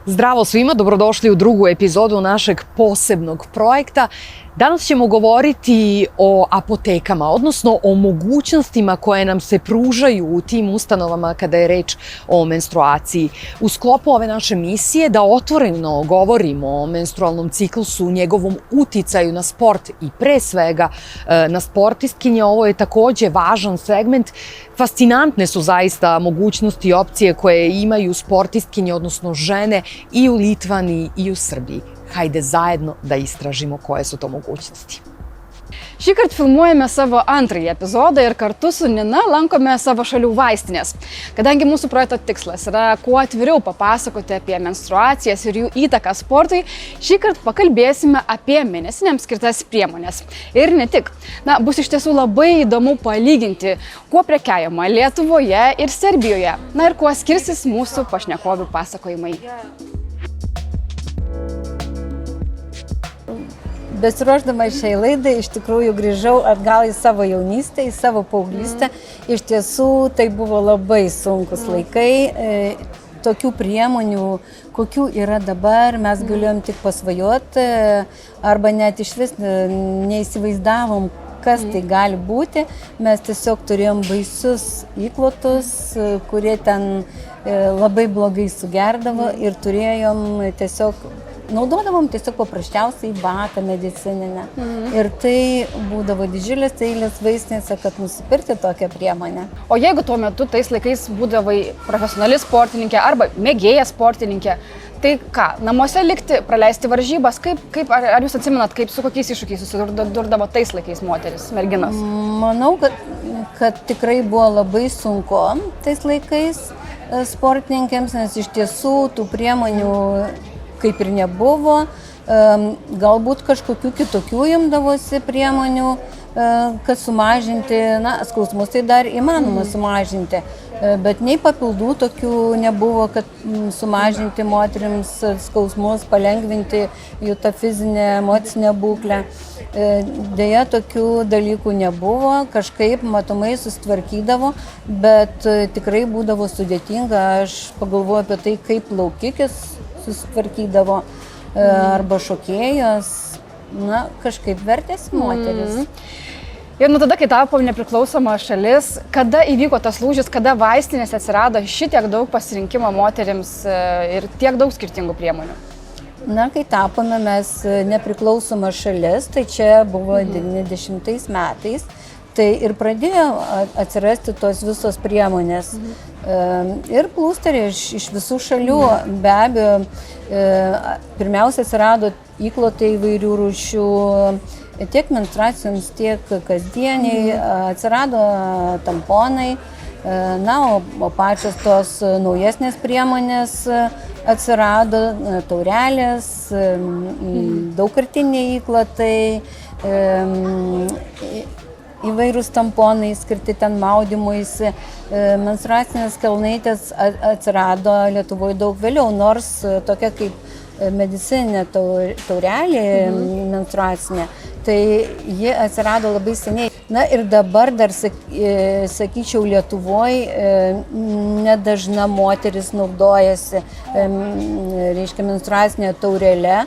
Zdravo svima, dobrodošli u drugu epizodu našeg posebnog projekta. Danas ćemo govoriti o apotekama, odnosno o mogućnostima koje nam se pružaju u tim ustanovama kada je reč o menstruaciji. U sklopu ove naše misije da otvoreno govorimo o menstrualnom ciklusu, njegovom uticaju na sport i pre svega na sportistkinje, ovo je takođe važan segment. Fascinantne su zaista mogućnosti i opcije koje imaju sportistkinje, odnosno žene i u Litvani i u Srbiji. Hajde zajedno da istražimo koje su to mogućnosti. Šįkart filmuojame savo antrąjį epizodą ir kartu su Nina lankome savo šalių vaistinės. Kadangi mūsų projekto tikslas yra kuo atviriau papasakoti apie menstruacijas ir jų įtaką sportui, šįkart pakalbėsime apie mėnesinėms skirtas priemonės. Ir ne tik. Bus iš tiesų labai įdomu palyginti, kuo prekiaujama Lietuvoje ir Serbijoje. Ir kuo skirsis mūsų pašnekovių pasakojimai. Besiruošdama šiai laidai, iš tikrųjų grįžau atgal į savo jaunystę, į savo paauglystę. Iš tiesų, tai buvo labai sunkus laikai. Tokių priemonių, kokių yra dabar, mes galėjom tik pasvajoti arba net iš vis neįsivaizdavom, kas tai gali būti. Mes tiesiog turėjom baisius įklotus, kurie ten labai blogai sugerdavo ir turėjom naudodavom tiesiog paprasčiausiai batą medicininę. Ir tai būdavo didžiulės eilės vaistinėse, kad nusipirkti tokią priemonę. O jeigu tuo metu tais laikais būdavai profesionali sportininkė arba mėgėja sportininkė, tai ką, namuose likti, praleisti varžybas, ar jūs atsimenat, kaip su kokiais iššūkiais susidurdavo tais laikais moteris, merginos? Manau, kad tikrai buvo labai sunku tais laikais sportininkėms, nes iš tiesų tų priemonių kaip ir nebuvo, galbūt kažkokių kitokių imdavosi priemonių, kad sumažinti, skausmus tai dar įmanoma sumažinti, bet nei papildų tokių nebuvo, kad sumažinti moterims skausmus, palengvinti jų tą fizinę, emocinę būklę. Deja, tokių dalykų nebuvo, kažkaip matomai susitvarkydavo, bet tikrai būdavo sudėtinga. Aš pagalvoju apie tai, kaip plaukikis susitvarkydavo arba šokėjos, kažkaip vertėsi moteris. Ir nuo tada, kai tapo nepriklausoma šalis, kada įvyko tas lūžis, kada vaistinėse atsirado šitiek daug pasirinkimo moterims ir tiek daug skirtingų priemonių? Kai tapome mes nepriklausoma šalis, tai čia buvo 90 metais, tai ir pradėjo atsirasti tos visos priemonės. Ir plūsteriai iš visų šalių, be abejo, pirmiausia atsirado įklotai įvairių rūšių, tiek menstruacijoms, tiek kasdieniai, atsirado tamponai, o pačios tos naujesnės priemonės atsirado taurelės, daugkartiniai įklotai, įvairūs tamponai skirti ten maudymuisi. Menstruacinės kelnaitės atsirado Lietuvoje daug vėliau, nors tokia kaip medicininė taurelė menstruacinė, tai ji atsirado labai seniai. Ir dabar dar, sakyčiau, Lietuvoje nedažna moteris naudojasi, menstruacinė taurelė.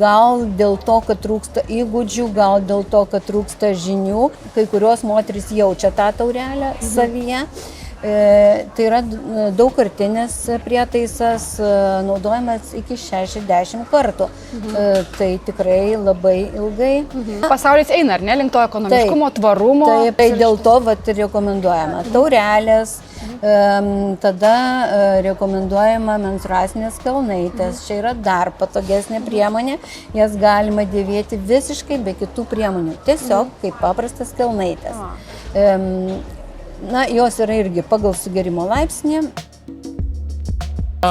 Gal dėl to, kad trūksta įgūdžių, gal dėl to, kad trūksta žinių. Kai kurios moteris jaučia tą taurelę savyje. Tai yra daugkartinis prietaisas, naudojamas iki 60 kartų. Tai tikrai labai ilgai. Pasaulis eina, ar ne, link to ekonomiškumo, tvarumo? Taip, dėl to ir rekomenduojama taurelės, tada rekomenduojama menstruacinės kelnaitės. Čia yra dar patogesnė priemonė, jas galima dėvėti visiškai be kitų priemonių, tiesiog kaip paprastas kelnaitės. Jos yra irgi pagal sugerimo laipsnį.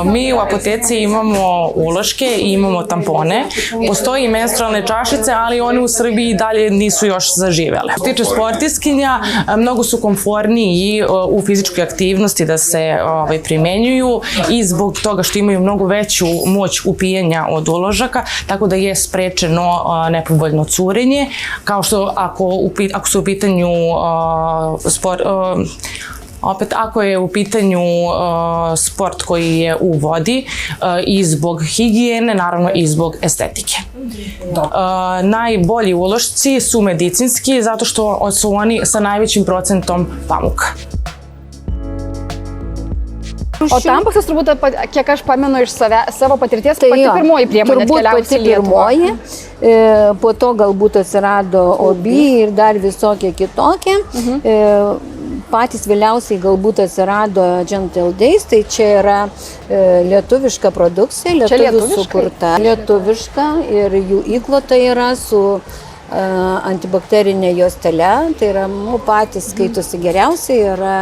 Mi u apoteci imamo uloške i imamo tampone. Postoji i menstrualne čašice, ali one u Srbiji dalje nisu još zaživele. Što se tiče sportistkinja, mnogo su komforniji u fizičkoj aktivnosti da se primenjuju i zbog toga što imaju mnogo veću moć upijanja od uložaka, tako da je sprečeno nepovoljno curenje, kao što ako su u pitanju Opet, ako je u pitanju sport koji je u vodi i zbog higijene, naravno i zbog estetike. Najbolji ulošci su medicinski zato što su oni sa najvećim procentom pamuka. O tampaksas turbūt, kiek aš pamenu iš savo patirties, tai pati pirmoji priemonė atkeliavusi į Lietuvą. Po to galbūt atsirado obi ir dar visokie kitokie. Patys vėliausiai galbūt atsirado Gentle Days, tai čia yra lietuviška produkcija, lietuvių sukurta. Lietuviška ir jų įklota yra su antibakterinė juostelė, tai yra patys skaitosi geriausiai, yra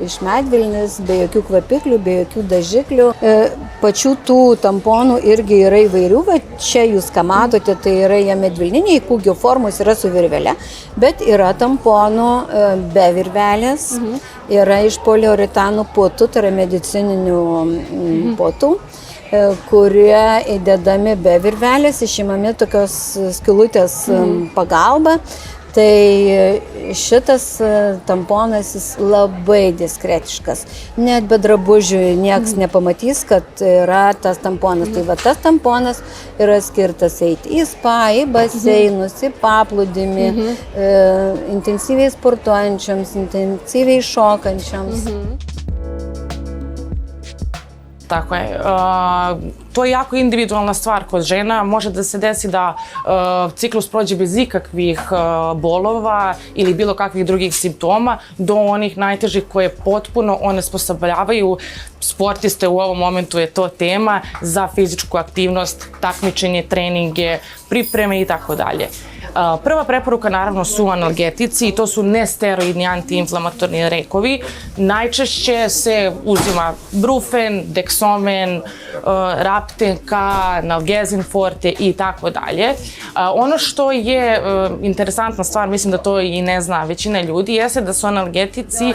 iš medvilnės, be jokių kvapiklių, be jokių dažiklių. Pačių tų tamponų irgi yra įvairių, bet čia jūs ką matote, tai yra jie medvilniniai, kūgio formos yra su virvelė, bet yra tamponų be virvelės, yra iš poliuretanų potų, tai yra medicininių potų, kurie įdedami be virvelės, išimami tokios skylutės pagalba. Tai šitas tamponas jis labai diskretiškas. Net be drabužių nieks nepamatys, kad yra tas tamponas. Tai va tas tamponas yra skirtas eiti į spa, į baseinus, į paplūdimį, intensyviai sportuojančiams, intensyviai šokančiams. Tako je. To je jako individualna stvar kod žena. Može da se desi da ciklus prođe bez ikakvih bolova ili bilo kakvih drugih simptoma do onih najtežih koje potpuno onesposobljavaju sportiste. U ovom momentu je to tema za fizičku aktivnost, takmičenje, treninge, pripreme i tako dalje. Prva preporuka naravno su analgetici i to su nesteroidni antiinflamatorni lekovi. Najčešće se uzima Brufen, Dexomen, Raptenka, Nalgezin Forte i tako dalje. Ono što je interesantna stvar, mislim da to i ne zna većina ljudi, jeste da su analgetici,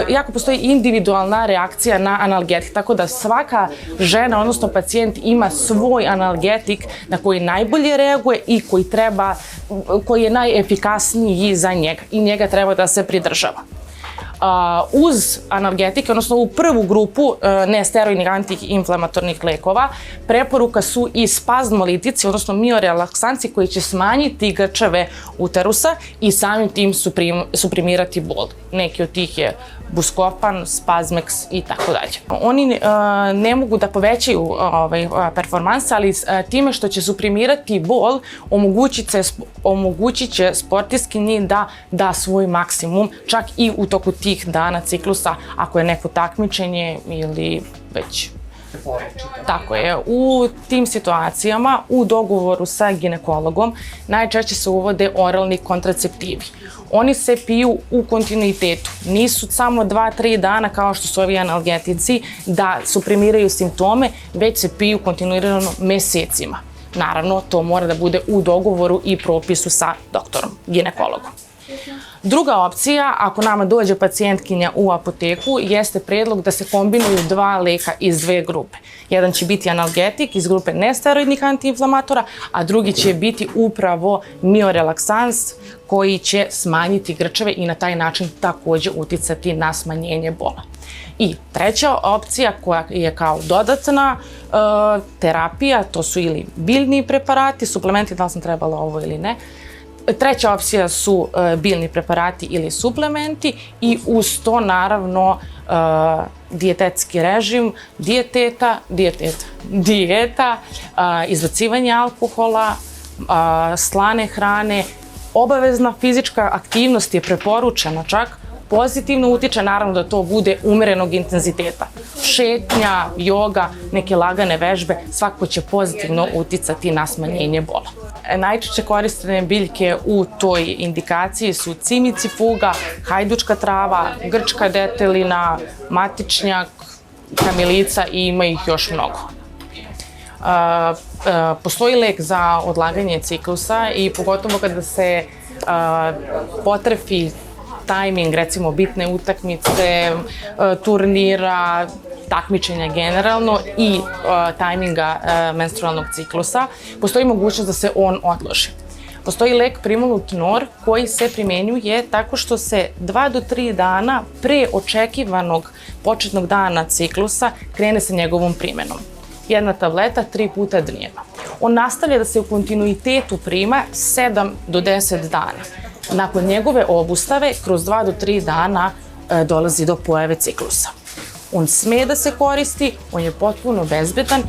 jako postoji individualna reakcija na analgetik, tako da svaka žena, odnosno pacijent ima svoj analgetik na koji najbolje reaguje i koji je najefikasniji za njega i njega treba da se pridržava. Uz analgetike, odnosno u prvu grupu nesteroidnih antiinflamatornih lekova, preporuka su i spazmolitici, odnosno miorelaksanci koji će smanjiti grčeve uterusa i samim tim suprimirati bol. Neki od tih je Buscopan, Spazmex i tako dalje. Oni ne mogu da povećaju performanse, ali time što će suprimirati bol, omogućit će sportistkinji da da svoj maksimum, čak i u toku tih dana ciklusa, ako je neko takmičenje ili već. Tako je. U tim situacijama, u dogovoru sa ginekologom, najčešće se uvode oralni kontraceptivi. Oni se piju u kontinuitetu. Nisu samo 2-3 dana kao što su ovi analgetici da suprimiraju simptome, već se piju kontinuirano mesecima. Naravno, to mora da bude u dogovoru i propisu sa doktorom, ginekologom. Druga opcija, ako nama dođe pacijentkinja u apoteku, jeste predlog da se kombinuju dva leka iz dve grupe. Jedan će biti analgetik iz grupe nesteroidnih antiinflamatora, a drugi će biti upravo miorelaksans koji će smanjiti grčeve i na taj način takođe uticati na smanjenje bola. I treća opcija koja je kao dodatna terapija, to su ili biljni preparati, suplementi, da li sam trebala ovo ili ne. Treća opcija su biljni preparati ili suplementi i uz to naravno dijetetski režim, dijeta, izbacivanje alkohola, slane hrane, obavezna fizička aktivnost je preporučena čak, pozitivno utiče naravno da to bude umerenog intenziteta. Šetnja, joga, neke lagane vežbe, svakako će pozitivno uticati na smanjenje bola. Najčešće koristene biljke u toj indikaciji su cimicifuga, hajdučka trava, grčka detelina, matičnjak, kamilica i ima ih još mnogo. Postoji lek za odlaganje ciklusa i pogotovo kada se potrefi tajming, recimo bitne utakmice, turnira, takmičenja generalno i tajminga menstrualnog ciklusa, postoji mogućnost da se on odloži. Postoji lek Primolut Nor koji se primenjuje tako što se 2 do 3 dana pre očekivanog početnog dana ciklusa krene sa njegovom primenom. 1 tableta 3 puta dnevno. On nastavlja da se u kontinuitetu prima 7 do 10 dana. Nakon njegove obustave, kroz 2 do 3 dana dolazi do pojave ciklusa. On sme da se koristi, on je potpuno bezbedan,